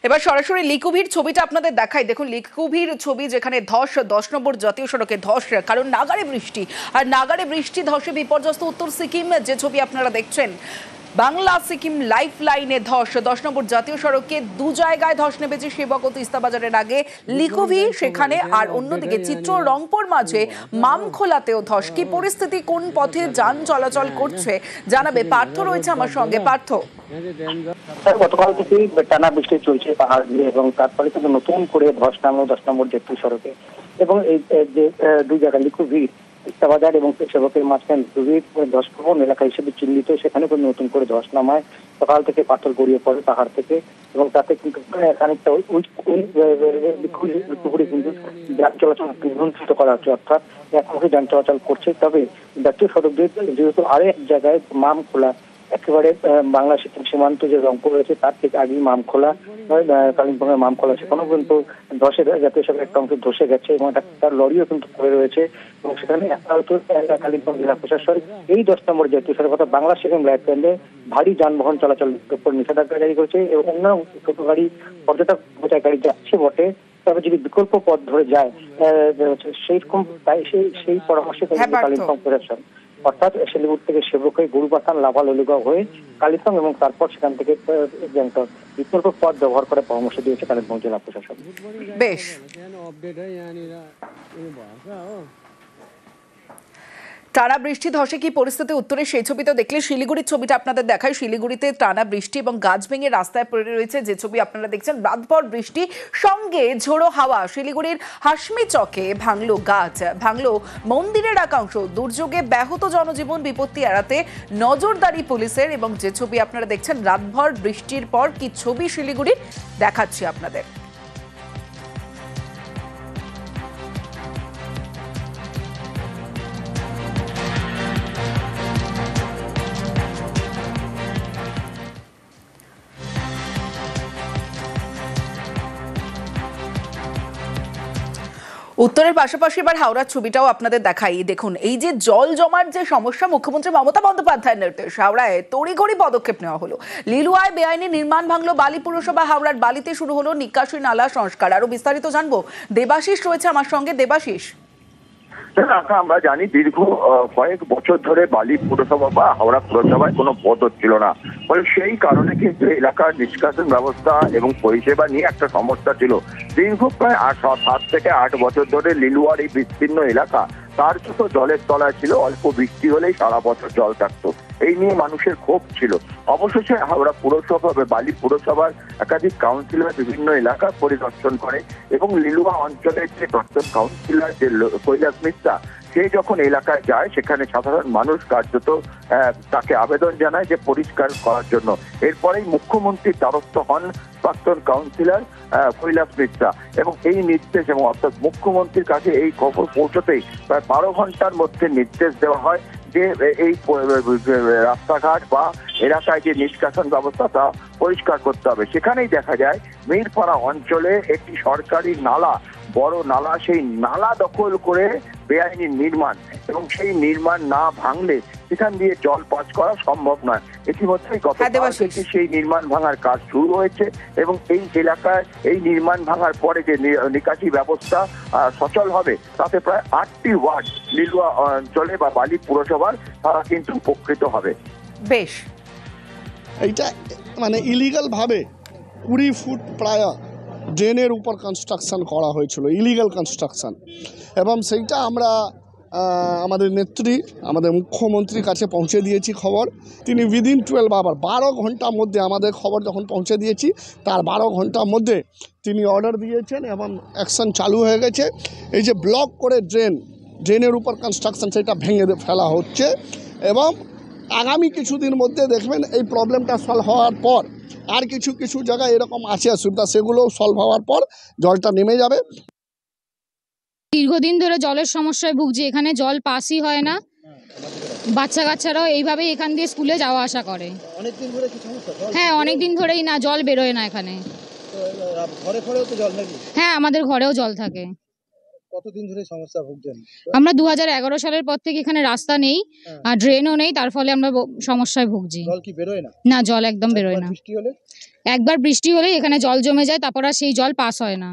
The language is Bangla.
এবার সরাসরি লিকুভির ছবিটা আপনাদের দেখাই। দেখুন লিকুভির ছবি, যেখানে ধস 10 নম্বর জাতীয় সড়কে ধস, কারণ নাগাড়ে বৃষ্টি, আর নাগাড়ে বৃষ্টি ধসে বিপর্যস্ত উত্তর সিকিম। যে ছবি আপনারা দেখছেন, বাংলা সিকিম লাইফ লাইনে ধস, 10 নম্বর জাতীয় সড়কে দু জায়গায় ধস নেমেছে সেবক ও তিস্তা বাজারের আগে লিকুভি সেখানে, আর অন্যদিকে চিত্র রংপুর মাঝে মামখোলাতেও ধস। কি পরিস্থিতি, কোন পথে যান চলাচল করছে জানাবে পার্থ, রয়েছে আমার সঙ্গে। পার্থ, গতকাল থেকে টানা বৃষ্টি চলছে পাহাড় দিয়ে, এবং তারপরে কিন্তু নতুন করে ধস নামলো 10 নম্বর জাতীয় সড়কে, এবং এই যে দুই জায়গা লিকুভি ইস্তাবাজার এবং সেবকের মাঝখানে ধস প্রবণ এলাকা হিসেবে চিহ্নিত, সেখানে কিন্তু নতুন করে ধস নামায়। সকাল থেকে পাথর গড়িয়ে পড়ে পাহাড় থেকে, এবং তাতে কিন্তু খানিকটা পুকুরে কিন্তু যান চলাচল নিয়ন্ত্রিত করা হচ্ছে, অর্থাৎ একমুখী যান চলাচল করছে। তবে জাতীয় সড়ক যেহেতু আরেক জায়গায় মামখোলা, একেবারে বাংলা সিকিম সীমান্ত যে রংপুর রয়েছে তার ঠিক আগেই মামখোলা, কালিম্পংয়ের মামখোলা, সেখানেও কিন্তু ধসের জাতীয় সড়কের একটা অংশ ধসে গেছে, এবং তার লরিও কিন্তু পড়ে রয়েছে। এবং সেখানে কালিম্পং জেলা প্রশাসন এই 10 নম্বর জাতীয় সড়ক অর্থাৎ বাংলা সিকিম লাইফ লাইনে ভারী যানবাহন চলাচলের উপর নিষেধাজ্ঞা জারি করেছে, এবং অন্য ছোট গাড়ি, পর্যটক বোঝাই গাড়ি যাচ্ছে বটে, তবে যদি বিকল্প পথ ধরে যায় সেইরকম সেই পরামর্শে কালিম্পং প্রশাসন, অর্থাৎ শিলিগুড়ি থেকে সেবক হয়ে গুরুপাথান, লাভা, ললিগাঁও হয়ে কালিম্পং, এবং তারপর সেখান থেকে বিকল্প পথ ব্যবহার করে পরামর্শ দিয়েছে কালিম্পং জেলা প্রশাসন। বেশ, টানা বৃষ্টি ধসে কি পরিস্থিতি উত্তরে সেই ছবি তো দেখলে। শিলিগুড়ির ছবিটা আপনাদের দেখায়। শিলিগুড়িতে টানা বৃষ্টি এবং গাছ ভেঙে রাস্তায় পড়ে রয়েছে যে ছবি আপনারা দেখছেন। রাতভর বৃষ্টি সঙ্গে ঝোড়ো হাওয়া। শিলিগুড়ির হাসমি চকে ভাঙলো গাছ, ভাঙলো মন্দিরের একাংশ। দুর্যোগে ব্যাহত জনজীবন, বিপত্তি এড়াতে নজরদারি পুলিশের। এবং যে ছবি আপনারা দেখছেন, রাতভর বৃষ্টির পর কি ছবি শিলিগুড়ির দেখাচ্ছি আপনাদের। উত্তরের পাশাপাশি এবার হাওড়ার ছবিটাও আপনাদের দেখাই। দেখুন, এই যে জল জমার যে সমস্যা, মুখ্যমন্ত্রী মমতা বন্দ্যোপাধ্যায়ের নির্দেশ, হাওড়ায় তড়িঘড়ি পদক্ষেপ নেওয়া হলো। লিলুয়ায় বেআইনি নির্মাণ ভাঙলো বালি পুরসভা। হাওড়ার বালিতে শুরু হলো নিকাশি নালা সংস্কার। আরো বিস্তারিত জানবো, দেবাশিস রয়েছে আমার সঙ্গে। দেবাশিস, আমরা জানি দীর্ঘ কয়েক বছর ধরে বালি পুরসভা বা হাওড়া পুরসভায় কোনো পদ ছিল না, ফলে সেই কারণে কিন্তু এলাকার নিষ্কাশন ব্যবস্থা এবং পরিষেবা নিয়ে একটা সমস্যা ছিল। দীর্ঘ প্রায় 7 থেকে 8 বছর ধরে লিলুয়ার এই বিস্তীর্ণ এলাকা তার যত জলের তলায় ছিল, অল্প বৃষ্টি হলেই সারা বছর জল থাকতো। এই নিয়ে মানুষের ক্ষোভ ছিল। অবশেষে হাওড়া পুরসভা বা বালি পুরসভার একাধিক কাউন্সিলর বিভিন্ন এলাকা পরিদর্শন করে, এবং লিলুয়া অঞ্চলের যে দপ্তর কাউন্সিলর যে কৈলাস মিশ্রা, সে যখন এলাকায় যায় সেখানে সাধারণ মানুষ কার্যত তাকে আবেদন জানায় যে পরিষ্কার করার জন্য। এরপরেই মুখ্যমন্ত্রীর দ্বারস্থ হন প্রাক্তন কাউন্সিলর কৈলাস মিশ্রা, এবং এই নির্দেশ, এবং অর্থাৎ মুখ্যমন্ত্রীর কাছে এই খবর পৌঁছতেই প্রায় 12 ঘন্টার মধ্যে নির্দেশ দেওয়া হয় যে এই রাস্তাঘাট বা এলাকায় যে নিষ্কাশন ব্যবস্থা তা পরিষ্কার করতে হবে। সেখানেই দেখা যায় মিরপাড়া অঞ্চলে একটি সরকারি নালা, বড় নালা, সেই নালা দখল করে বেআইনি নির্মাণ, এবং সেই নির্মাণ না ভাঙলে সেখান দিয়ে জল পাস করা সম্ভব নয়। ইতিমধ্যেই গতকাল থেকে সেই নির্মাণ ভাঙার কাজ শুরু হয়েছে, এবং এই এলাকায় এই নির্মাণ ভাঙার পরে যে নিকাশি ব্যবস্থা সচল হবে তাতে প্রায় 8টি ওয়ার্ড লিলুয়া অঞ্চলে বা বালি পুরসভার তারা কিন্তু উপকৃত হবে। বেশ, এইটা মানে ইলিগাল ভাবে 20 ফুট প্রায় ড্রেনের উপর কনস্ট্রাকশন করা হয়েছিল, ইলিগাল কনস্ট্রাকশন, এবং সেইটা আমরা আমাদের নেত্রী, আমাদের মুখ্যমন্ত্রীর কাছে পৌঁছে দিয়েছি খবর। তিনি উইদিন 12 ঘন্টার মধ্যে আমাদের খবর যখন পৌঁছে দিয়েছি, তার 12 ঘন্টার মধ্যে তিনি অর্ডার দিয়েছেন এবং অ্যাকশন চালু হয়ে গেছে। এই যে ব্লক করে ড্রেনের উপর কনস্ট্রাকশন, সেটা ভেঙে ফেলা হচ্ছে, এবং আগামী কিছুদিন মধ্যে দেখবেন এই প্রবলেমটা সলভ হওয়ার পর আর কিছু জায়গায় এরকম আছে অসুবিধা, সেগুলো সলভ হওয়ার পর জলটা নেমে যাবে। দীর্ঘদিন ধরে জলের সমস্যায় ভুগছি, এখানে জল পাসই হয় না। বাচ্চা কাচ্চারাও এইভাবেই এখান দিয়ে স্কুলে যাওয়া আসা করে। অনেকদিন ধরে কি সমস্যা? হ্যাঁ, অনেকদিন ধরেই না, জল বেরোয় না এখানে। ঘরে ঘরেও তো জল নাকি? হ্যাঁ, আমাদের ঘরেও জল থাকে। কতদিন ধরে সমস্যা ভুগছেন? আমরা 2011 সালের পর থেকে এখানে রাস্তা নেই আর ড্রেনও নেই, তার ফলে আমরা সমস্যায় ভুগছি। জল কি বেরোয় না? না, জল একদম বেরোয় না। বৃষ্টি হলে একবার বৃষ্টি হলে এখানে জল জমে যায়, তারপর আর সেই জল পাস হয় না।